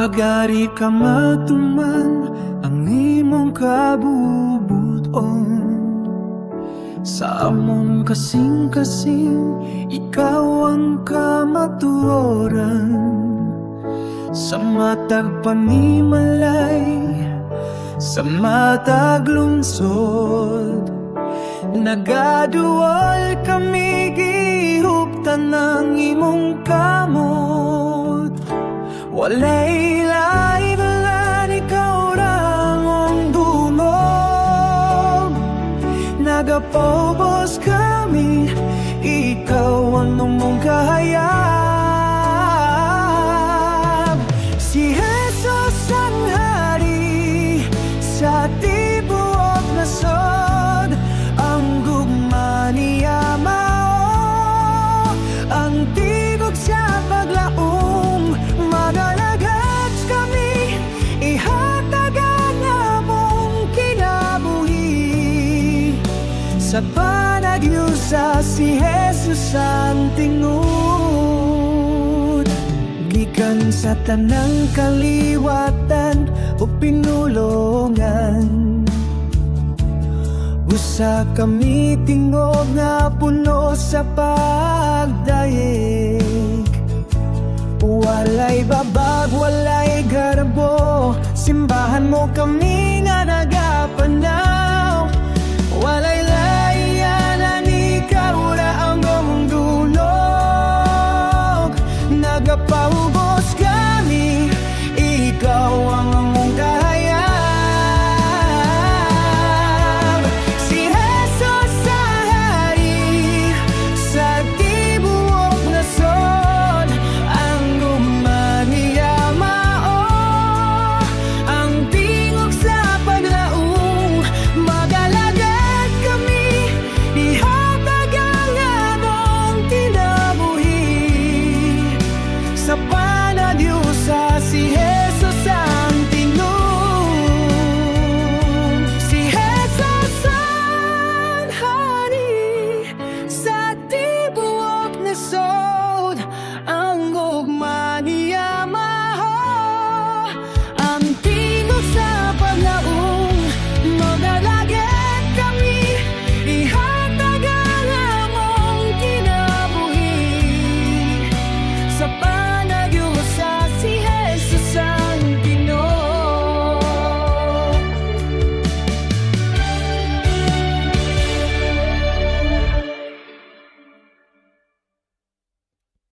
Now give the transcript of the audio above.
Pagari ka matuman ang imong kabubuton. Sa among kasing-kasing ikaw ang kamatuoran. Sa matag panimalay, sa matag lungsod, nagaduwal kami gihuptan ng imong kamot. Walay laibalan, ikaw lang ang dumog. Nagapobos kami, ikaw ang numong kahayag. Si Jesus ang hari sa tibuok nasod, ang gugma niya mao, ang tigog sa paglaom. Madalagat kami, ihatagan na mong kinabuhi. Sa panagyusa si Jesus ang tingud. Gikan sa tanang kaliwatan o pinulongan, usa kami tingog nga puno sa pagdayeg. Walay babag, walay garbo, simbahan mo kami